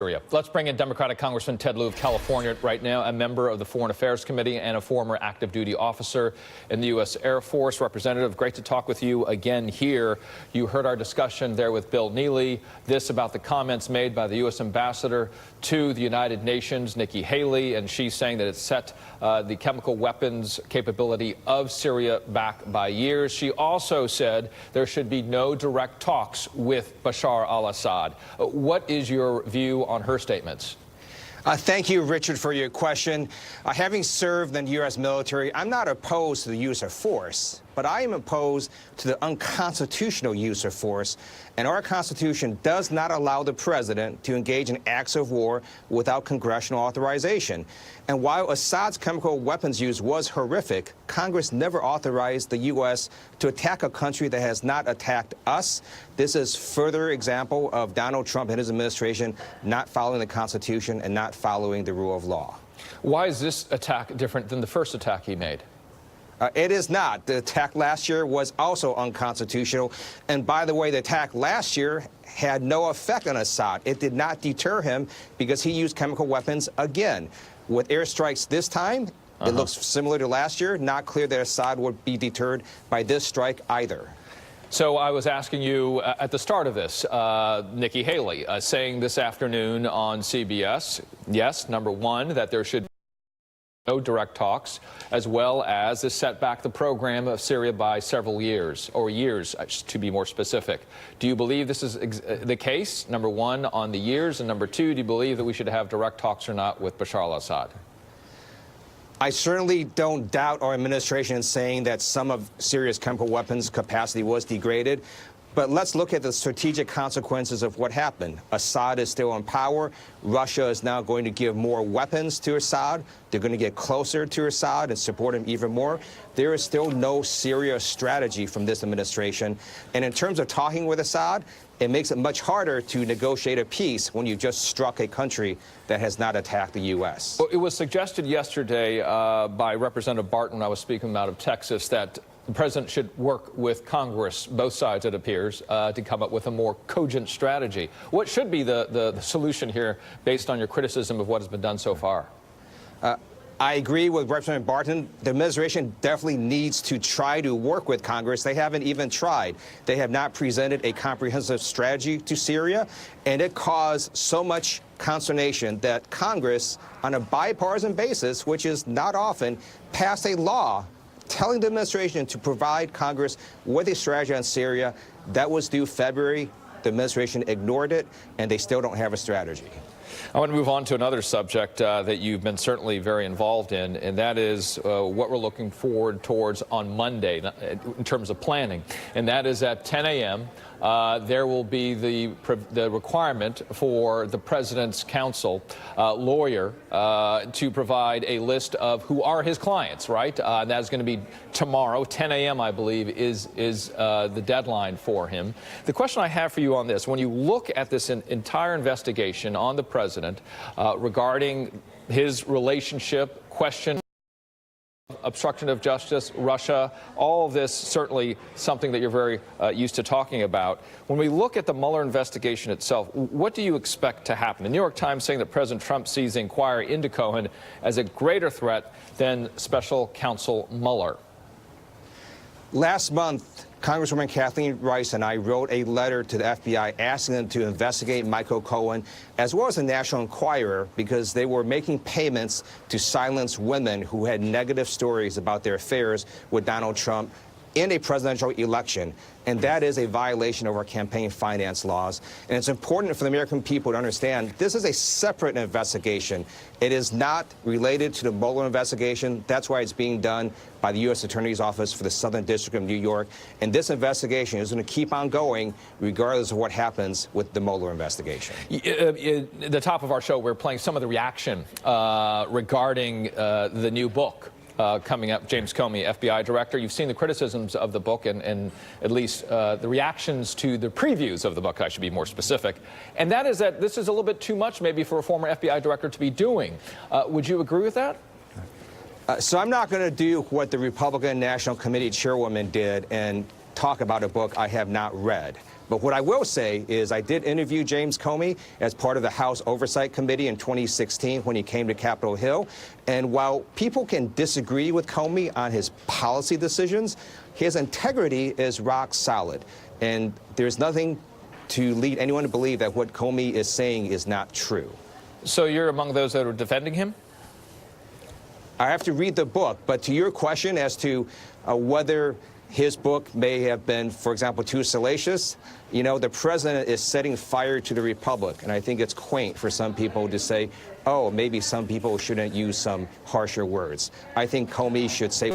Syria. Let's bring in Democratic Congressman Ted Lieu of California right now, a member of the Foreign Affairs Committee and a former active duty officer in the U.S. Air Force. Representative, great to talk with you again here. You heard our discussion there with Bill Neely. This about the comments made by the U.S. ambassador to the United Nations, Nikki Haley, and she's saying that it set the chemical weapons capability of Syria back by years. She also said there should be no direct talks with Bashar al-Assad. What is your view on her statements? Thank you, Richard, for your question. Having served in the U.S. military, I'm not opposed to the use of force, but I am opposed to the unconstitutional use of force. And our Constitution does not allow the president to engage in acts of war without congressional authorization. And while Assad's chemical weapons use was horrific, Congress never authorized the U.S. to attack a country that has not attacked us. This is further example of Donald Trump and his administration not following the Constitution and not following the rule of law. Why is this attack different than the first attack he made? It is not. The attack last year was also unconstitutional. And by the way, the attack last year had no effect on Assad. It did not deter him because he used chemical weapons again. With airstrikes this time, it looks similar to last year. Not clear that Assad would be deterred by this strike either. So I was asking you at the start of this, Nikki Haley saying this afternoon on CBS, yes, number one, that there should no direct talks, as well as to set back the program of Syria by several years, or years, to be more specific. Do you believe this is the case, number one, on the years, and number two, do you believe that we should have direct talks or not with Bashar al-Assad? I certainly don't doubt our administration in saying that some of Syria's chemical weapons capacity was degraded. But let's look at the strategic consequences of what happened. Assad is still in power. Russia is now going to give more weapons to Assad. They're going to get closer to Assad and support him even more. There is still no Syria strategy from this administration. And in terms of talking with Assad, it makes it much harder to negotiate a peace when you just struck a country that has not attacked the U.S. Well, it was suggested yesterday by Representative Barton, I was speaking out of Texas, that the president should work with Congress, both sides, it appears, to come up with a more cogent strategy. What should be the solution here based on your criticism of what has been done so far? I agree with Representative Barton. The administration definitely needs to try to work with Congress. They haven't even tried. They have not presented a comprehensive strategy to Syria, and it caused so much consternation that Congress, on a bipartisan basis, which is not often, passed a law telling the administration to provide Congress with a strategy on Syria. That was due February. The administration ignored it, and they still don't have a strategy. I want to move on to another subject that you've been certainly very involved in, and that is what we're looking forward towards on Monday in terms of planning. And that is at 10 a.m. There will be the requirement for the president's counsel lawyer to provide a list of who are his clients, right? And that's going to be tomorrow, 10 a.m., I believe, is the deadline for him. The question I have for you on this, when you look at this entire investigation on the president regarding his relationship, question, obstruction of justice, Russia, all of this certainly something that you're very used to talking about. When we look at the Mueller investigation itself, what do you expect to happen? The New York Times saying that President Trump sees the inquiry into Cohen as a greater threat than special counsel Mueller. Last month, Congresswoman Kathleen Rice and I wrote a letter to the FBI asking them to investigate Michael Cohen, as well as the National Enquirer, because they were making payments to silence women who had negative stories about their affairs with Donald Trump in a presidential election. And that is a violation of our campaign finance laws. And it's important for the American people to understand this is a separate investigation. It is not related to the Mueller investigation. That's why it's being done by the U.S. Attorney's Office for the Southern District of New York. And this investigation is going to keep on going regardless of what happens with the Mueller investigation. At the top of our show, we're playing some of the reaction regarding the new book coming up, James Comey, FBI director. You've seen the criticisms of the book and at least the reactions to the previews of the book, I should be more specific. And that is that this is a little bit too much maybe for a former FBI director to be doing. Would you agree with that? So I'm not going to do what the Republican National Committee chairwoman did and talk about a book I have not read. But what I will say is I did interview James Comey as part of the House Oversight Committee in 2016 when he came to Capitol Hill. And while people can disagree with Comey on his policy decisions, his integrity is rock solid. And there's nothing to lead anyone to believe that what Comey is saying is not true. So you're among those that are defending him? I have to read the book, but to your question as to whether his book may have been, for example, too salacious, you know, the president is setting fire to the republic, and I think it's quaint for some people to say, oh, maybe some people shouldn't use some harsher words. I think Comey should say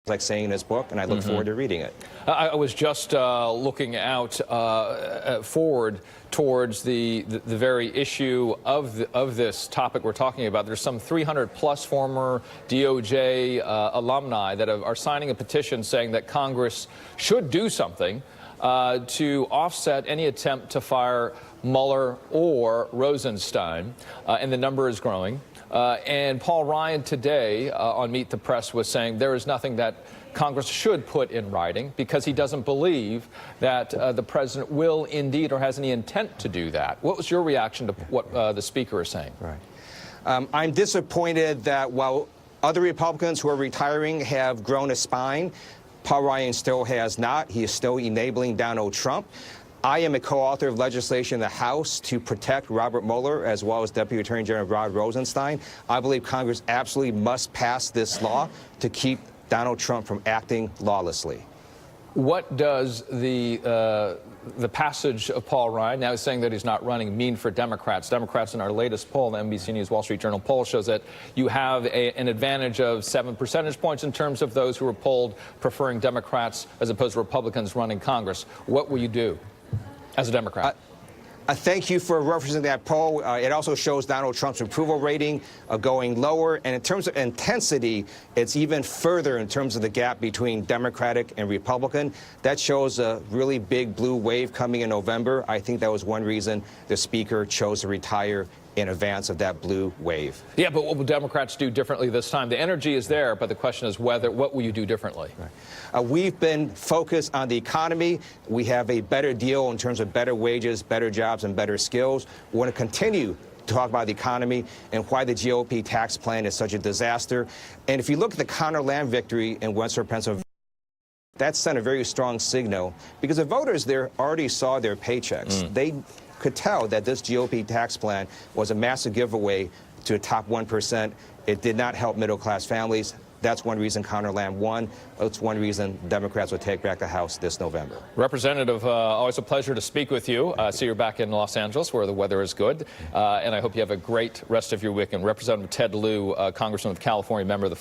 like saying in his book, and I look forward to reading it. I was just looking out forward towards the very issue of this topic we're talking about. There's some 300-plus former DOJ alumni that are signing a petition saying that Congress should do something to offset any attempt to fire Mueller or Rosenstein, and the number is growing. And Paul Ryan today on Meet the Press was saying there is nothing that Congress should put in writing because he doesn't believe that the president will indeed or has any intent to do that. What was your reaction to what the speaker is saying? Right. I'm disappointed that while other Republicans who are retiring have grown a spine, Paul Ryan still has not. He is still enabling Donald Trump. I am a co-author of legislation in the House to protect Robert Mueller as well as Deputy Attorney General Rod Rosenstein. I believe Congress absolutely must pass this law to keep Donald Trump from acting lawlessly. What does the passage of Paul Ryan, now saying that he's not running, mean for Democrats? Democrats, in our latest poll, the NBC News Wall Street Journal poll, shows that you have an advantage of 7 percentage points in terms of those who were polled preferring Democrats as opposed to Republicans running Congress. What will you do as a Democrat? Thank you for referencing that poll. It also shows Donald Trump's approval rating going lower. And in terms of intensity, it's even further in terms of the gap between Democratic and Republican. That shows a really big blue wave coming in November. I think that was one reason the speaker chose to retire in advance of that blue wave. Yeah, but what will Democrats do differently this time? The energy is there, but the question is what will you do differently? Right. We've been focused on the economy. We have a better deal in terms of better wages, better jobs, and better skills. We want to continue to talk about the economy and why the GOP tax plan is such a disaster. And if you look at the counter land victory in Western Pennsylvania, that sent a very strong signal because the voters there already saw their paychecks. They could tell that this GOP tax plan was a massive giveaway to the top 1%. It did not help middle-class families. That's one reason Counterland won. That's one reason Democrats will take back the House this November. Representative, always a pleasure to speak with you. See you're back in Los Angeles where the weather is good. And I hope you have a great rest of your weekend. Representative Ted Lieu, Congressman of California, member of the